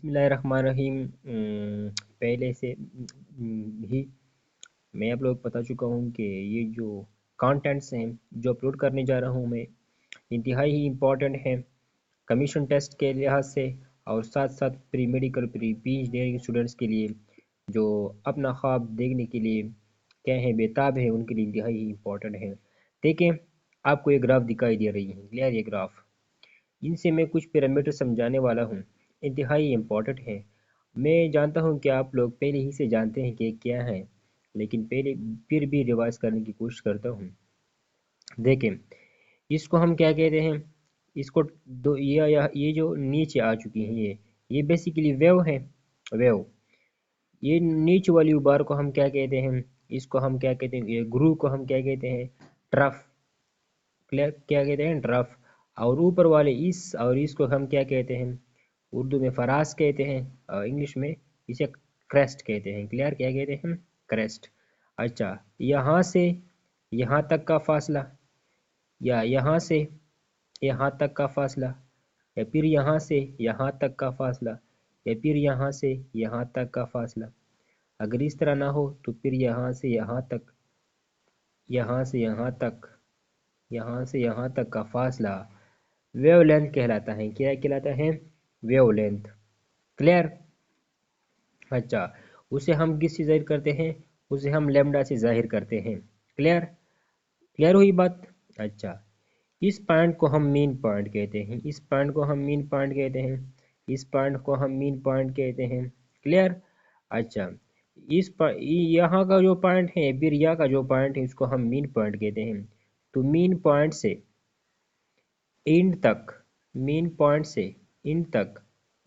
बिस्मिल्लाहिर्रहमानिर्रहीम। पहले से ही मैं आप लोग बता चुका हूँ कि ये जो कंटेंट्स हैं जो अपलोड करने जा रहा हूँ मैं इंतहाई ही इम्पोर्टेंट हैं कमीशन टेस्ट के लिहाज से, और साथ साथ pre medical pre P engineering students के लिए जो अपना ख्वाब देखने के लिए क्या है बेताब है, उनके लिए इंतहाई ही इम्पोर्टेंट है। देखें, आपको ये ग्राफ दिखाई दे रही है, क्लियर? ये ग्राफ, इनसे मैं कुछ पैरामीटर समझाने वाला हूँ, इंतहाई इम्पोर्टेंट है। मैं जानता हूँ कि आप लोग पहले ही से जानते हैं कि क्या है, लेकिन पहले फिर भी रिवाइज करने की कोशिश करता हूँ। देखें, इसको हम क्या कहते हैं? इसको दो ये जो नीचे आ चुकी हैं ये बेसिकली वेव है। वेव, ये नीचे वाली उबार को हम क्या कहते हैं? इसको हम क्या कहते हैं? ये ग्रू को हम क्या कहते हैं? ट्रफ। क्या कहते हैं? ट्रफ। और ऊपर वाले इस और इसको हम क्या कहते हैं? उर्दू में फराज कहते हैं और इंग्लिश में इसे क्रेस्ट कहते हैं। क्लियर? क्या कहते हैं? क्रेस्ट। अच्छा, यहाँ से यहाँ तक का फासला, या यहाँ से यहाँ तक का फासला, या फिर यहाँ से यहाँ तक का फासला, या फिर यहाँ से यहाँ तक का फासला। अगर इस तरह ना हो तो फिर यहाँ से यहाँ तक, यहाँ से यहाँ तक, यहाँ से यहाँ तक का फासला वेवलेंथ कहलाता है। क्या कहलाता है? वेवलेंथ। क्लियर? अच्छा, उसे हम किस से जाहिर करते हैं? उसे हम लेमडा से जाहिर करते हैं। क्लियर? क्लियर हुई बात? अच्छा, इस पॉइंट को हम मीन पॉइंट कहते हैं, इस पॉइंट को हम मीन पॉइंट कहते हैं, इस पॉइंट को हम मीन पॉइंट कहते हैं। क्लियर? अच्छा, यहाँ का जो पॉइंट है, बिरिया का जो पॉइंट है, उसको हम मीन पॉइंट कहते हैं। तो मीन पॉइंट से इंड तक, मीन पॉइंट से इंड तक,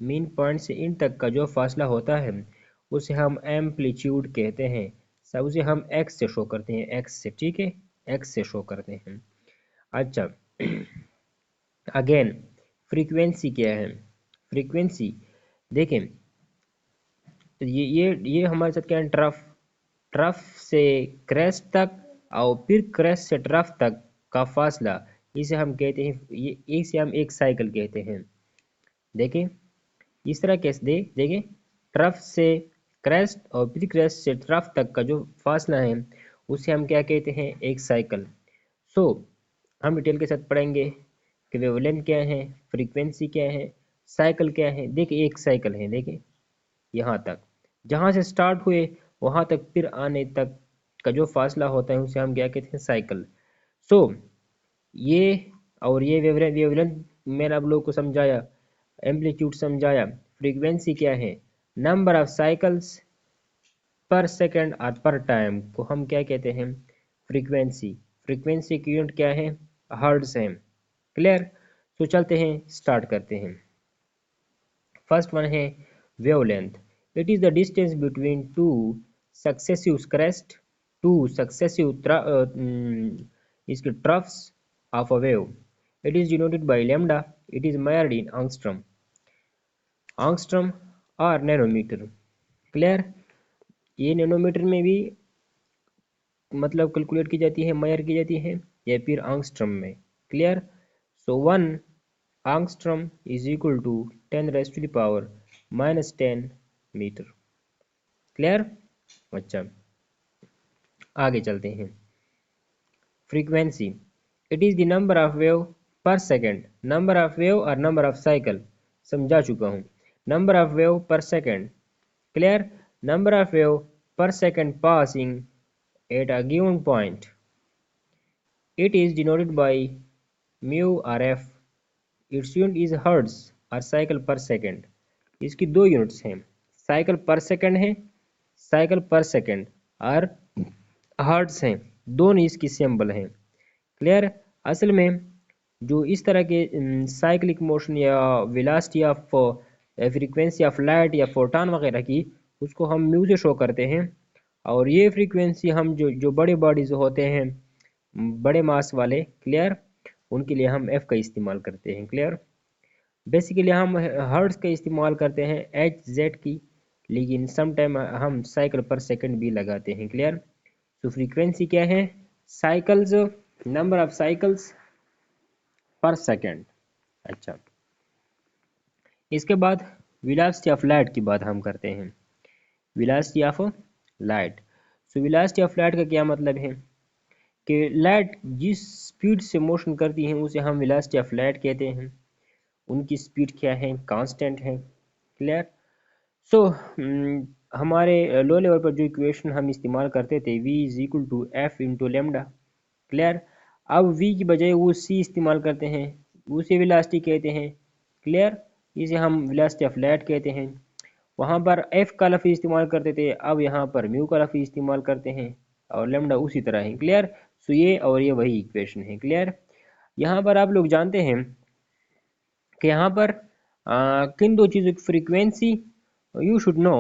मीन पॉइंट से इंड तक का जो फासला होता है उसे हम एम्पलीट्यूड कहते हैं। सब उसे हम एक्स से शो करते हैं, एक्स से। ठीक है, एक्स से शो करते हैं। अच्छा, अगेन फ्रीक्वेंसी क्या है? फ्रीक्वेंसी देखें, ये हमारे साथ क्या है? ट्रफ। ट्रफ से क्रेस्ट तक और फिर क्रेस्ट से ट्रफ तक का फासला, इसे हम कहते हैं, ये इसे हम एक साइकिल कहते हैं। देखें, इस तरह कैसे देखें, ट्रफ से क्रेस्ट और फिर क्रेस्ट से ट्रफ तक का जो फासला है उसे हम क्या कहते हैं? एक साइकिल। सो हम डिटेल के साथ पढ़ेंगे कि वेवलेंथ क्या है, फ्रीक्वेंसी क्या है, साइकिल क्या है। देखिए, एक साइकिल है, देखिए यहाँ तक, जहाँ से स्टार्ट हुए वहाँ तक फिर आने तक का जो फासला होता है उसे हम क्या कहते हैं? साइकिल। सो ये और ये वेवलेंथ मैंने आप लोगों को समझाया, एम्पलीट्यूड समझाया। फ्रीक्वेंसी क्या है? नंबर ऑफ साइकिल्स पर सेकेंड और पर टाइम को हम क्या कहते हैं? फ्रीक्वेंसी। फ्रीक्वेंसी की यूनिट क्या है? हर्ट्ज है। क्लियर? तो चलते हैं, स्टार्ट करते हैं। फर्स्ट वन है wavelength. It is the distance between two successive crest, two successive इसके troughs of a wave. It is denoted by lambda. It is measured in angstrom, angstrom और nanometre. Clear? ये nanometre में भी मतलब calculate की जाती है, मेजर की जाती है, या फिर आंगस्ट्रम में। Clear? So 1 angstrom is equal to 10 raise to the power -10 metre. Clear? अच्छा, आगे चलते हैं। Frequency, it is the number of wave per second. Number of wave और नंबर ऑफ साइकिल समझा चुका हूँ। Number of wave per second. Clear? Number of wave per second passing at a given point. It is denoted by mu or f. Its unit is hertz or cycle per second. इसकी दो units हैं, cycle पर second है, cycle पर second, और hertz हैं, दोनों इसकी सिंबल हैं। क्लियर? असल में जो इस तरह के साइक्लिक मोशन या velocity of frequency of light या फोटॉन वगैरह की, उसको हम म्यू से शो करते हैं। और ये फ्रीक्वेंसी हम जो बड़े बॉडीज होते हैं, बड़े मास वाले, क्लियर, उनके लिए हम एफ का इस्तेमाल करते हैं। क्लियर? बेसिकली हम हर्ट्ज का इस्तेमाल करते हैं, एच जेड की, लेकिन सम टाइम हम साइकिल पर सेकंड भी लगाते हैं। क्लियर? तो फ्रीक्वेंसी क्या है? साइकिल्स, नंबर ऑफ साइकिल्स पर सेकंड। अच्छा, इसके बाद वेलोसिटी ऑफ लाइट की बात हम करते हैं। Velocity of light. So velocity of light का क्या मतलब है कि लाइट जिस स्पीड से मोशन करती है उसे हम वेलोसिटी ऑफ लाइट कहते हैं। उनकी स्पीड क्या है, कांस्टेंट है। क्लियर। सो हमारे लो लेवल पर जो इक्वेशन हम इस्तेमाल करते थे v is equal to F into lambda. Clear. अब v की बजाय वो c इस्तेमाल करते हैं, उसे वेलोसिटी कहते हैं। क्लियर। इसे हम वेलोसिटी ऑफ लाइट कहते हैं। वहाँ पर f का लफ्ज़ इस्तेमाल करते थे, अब यहाँ पर म्यू का लफ्ज़ इस्तेमाल करते हैं और लेमडा उसी तरह है। क्लियर। सो ये और ये वही इक्वेशन है। क्लियर। यहाँ पर आप लोग जानते हैं कि यहाँ पर किन दो चीज़ों की फ्रीक्वेंसी यू शुड नो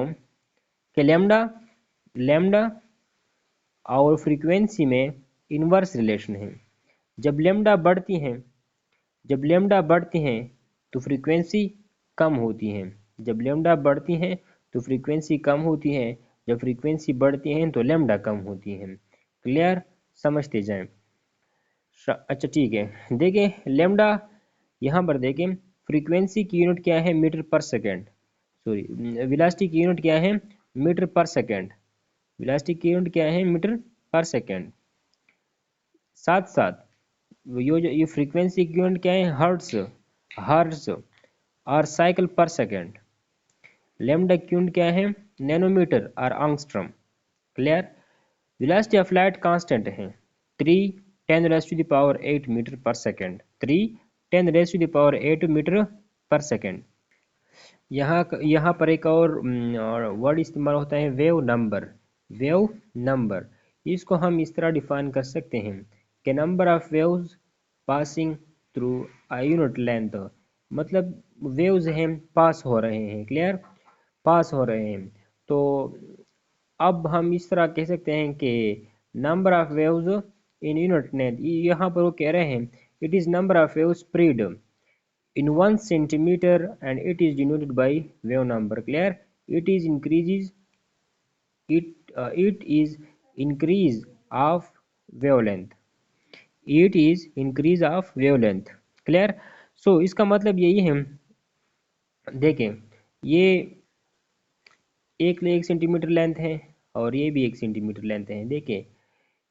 कि लेमडा लेमडा और फ्रीक्वेंसी में इनवर्स रिलेशन है। जब लेमडा बढ़ती हैं जब लेमडा बढ़ती हैं तो फ्रीक्वेंसी कम होती है। जब लेमडा बढ़ती हैं तो फ्रीक्वेंसी कम होती है। जब फ्रीक्वेंसी बढ़ती है तो लेमडा कम होती है। क्लियर। समझते जाएं। अच्छा ठीक है, देखें लेमडा यहाँ पर देखें, फ्रीक्वेंसी की यूनिट क्या है, मीटर पर सेकेंड। सॉरी, वेलोसिटी की यूनिट क्या है, मीटर पर सेकेंड। वेलोसिटी की यूनिट क्या है, मीटर पर सेकेंड। साथ साथ ये फ्रीक्वेंसी की यूनिट क्या है, हर्ट्स। हर्ट्स और साइकिल पर सेकेंड। लेमडा की यूनिट क्या है, नैनोमीटर और angstrom. Clear. Velocity of light constant है 3 × 10⁻⁸ मीटर पर सेकेंड। 3 × 10⁻⁸ मीटर पर सेकेंड। यहाँ पर एक और वर्ड इस्तेमाल होता है, वेव नंबर। वेव नंबर, इसको हम इस तरह डिफाइन कर सकते हैं कि number of waves passing through a unit length. मतलब वेव्स हैं पास हो रहे हैं। क्लियर। पास हो रहे हैं। तो अब हम इस तरह कह सकते हैं कि number of waves in unit length, यहाँ पर वो कह रहे हैं it is number of waves spread in 1 centimeter and it is denoted by wave number. Clear. It is increases it is increase of wavelength. It is increase of wavelength. Clear. So इसका मतलब यही है, देखें ये एक centimetre length है और ये भी 1 सेंटीमीटर लेंथ है। देखें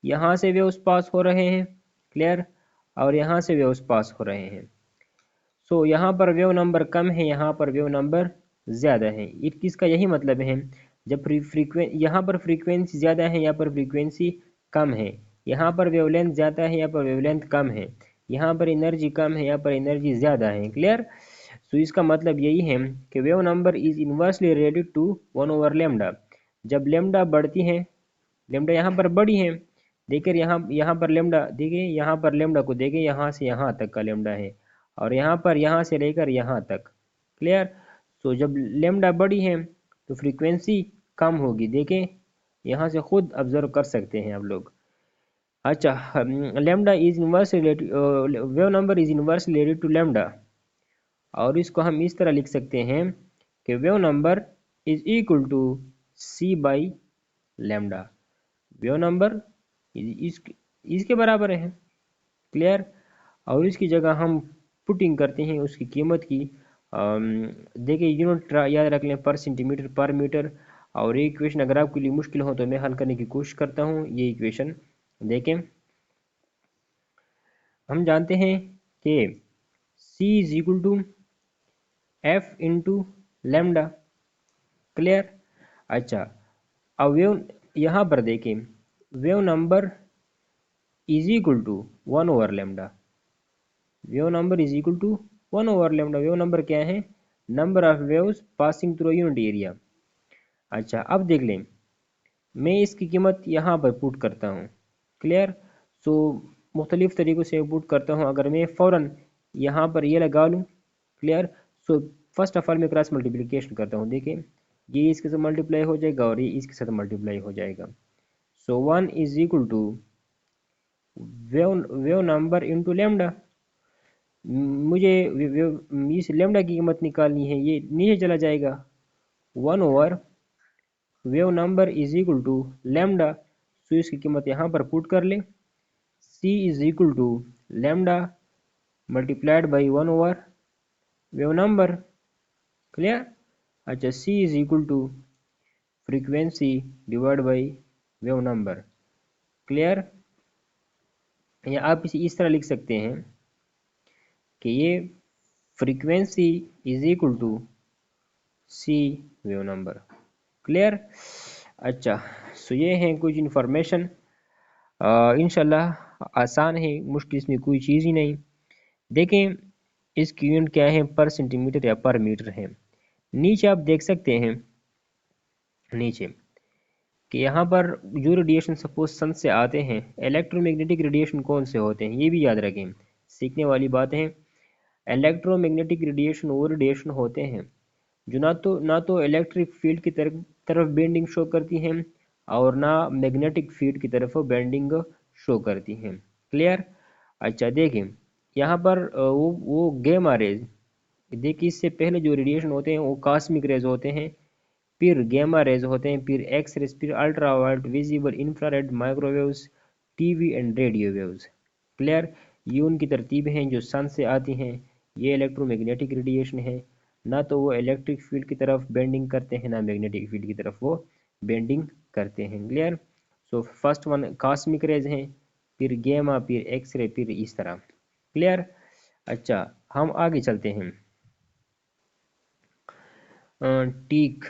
यहाँ से वेव्स पास हो रहे हैं। क्लियर। और यहाँ से वेव्स पास हो रहे हैं। सो यहाँ पर वेव नंबर कम है, यहाँ पर वेव नंबर ज़्यादा है। इसका यही मतलब है, जब यहाँ पर फ्रीक्वेंसी ज़्यादा है, यहाँ पर फ्रीक्वेंसी कम है। यहाँ पर वेवलेंथ ज़्यादा है, यहाँ पर वेवलेंथ कम है। यहाँ पर एनर्जी कम है, यहाँ पर एनर्जी ज़्यादा है। क्लियर। सो इसका मतलब यही है कि wave number is inversely related to 1/λ। जब लेमडा बढ़ती है, लेमडा यहाँ पर बड़ी है, देखिए यहाँ पर लेमडा, देखिए यहाँ पर लेमडा को देखिए, यहाँ से यहाँ तक का लेमडा है और यहाँ पर यहाँ से लेकर यहाँ तक। क्लियर। तो जब लेमडा बड़ी है तो फ्रीक्वेंसी कम होगी। देखें यहाँ से खुद ऑब्जर्व कर सकते हैं आप लोग। अच्छा, lambda is inverse related, wave number is inverse related to lambda, और इसको हम इस तरह लिख सकते हैं कि wave number is equal to C by lambda. Wave number इसके बराबर है। क्लियर। और इसकी जगह हम पुटिंग करते हैं उसकी कीमत की। देखिए यूनिट याद रख लें, पर सेंटीमीटर पर मीटर। और ये इक्वेशन अगर आपके लिए मुश्किल हो तो मैं हल करने की कोशिश करता हूँ। ये इक्वेशन देखें, हम जानते हैं कि C is equal to F into lambda. Clear. अच्छा, अब वेव यहाँ पर देखें, wave number is equal to 1/λ। Wave number is equal to 1/λ। Wave number क्या है, number of waves passing through unit area. अच्छा, अब देख लें, मैं इसकी कीमत यहाँ पर पुट करता हूँ। क्लियर। सो मुख्तलिफ़ तरीक़ों से पुट करता हूँ। अगर मैं फ़ौरन यहाँ पर ये लगा लूँ। Clear. So first of all मैं क्रॉस मल्टीप्लिकेशन करता हूँ। देखिए ये इसके साथ मल्टीप्लाई हो जाएगा और ये इसके साथ मल्टीप्लाई हो जाएगा। So 1 is equal to wave number into lambda. मुझे इस लेमडा की कीमत निकालनी है, ये नीचे चला जाएगा। 1 wave number is equal to lambda. So इसकी कीमत यहाँ पर पुट कर ले, C is equal to lambda multiplied by 1 wave number. Clear. अच्छा, C is equal to frequency divide by wave number. Clear? या आप इसे इस तरह लिख सकते हैं कि ये frequency is equal to C wave number. Clear? अच्छा, सो ये हैं कुछ इन्फॉर्मेशन। इंशाल्लाह आसान है, मुश्किल इसमें कोई चीज़ ही नहीं। देखें, इसकी यूनिट क्या है, पर सेंटीमीटर या पर मीटर है। नीचे आप देख सकते हैं नीचे कि यहाँ पर जो रेडिएशन सपोज सन से आते हैं, इलेक्ट्रोमैग्नेटिक रेडिएशन कौन से होते हैं, ये भी याद रखें, सीखने वाली बात है। इलेक्ट्रोमैग्नेटिक रेडिएशन वो रेडिएशन होते हैं जो ना तो इलेक्ट्रिक फील्ड की तरफ तरफ बेंडिंग शो करती हैं और ना मैग्नेटिक फील्ड की तरफ बेंडिंग शो करती हैं। क्लियर? अच्छा, देखें यहाँ पर वो गेमा रेज, देखिए इससे पहले जो रेडिएशन होते हैं वो कॉस्मिक रेज होते हैं, फिर गेमा रेज होते हैं, फिर एक्स रेज, फिर ultraviolet, visible, infrared, microwaves, TV and radio waves. Clear? ये उनकी तरतीब हैं जो सन से आती हैं। ये इलेक्ट्रोमैग्नेटिक रेडिएशन है, ना तो वो इलेक्ट्रिक फील्ड की तरफ बेंडिंग करते हैं ना मैग्नेटिक फील्ड की तरफ वो बेंडिंग करते हैं। Clear? So first one cosmic rays हैं, फिर गेमा, फिर एक्स रे, फिर इस तरह। क्लियर? अच्छा, हम आगे चलते हैं। ठीक।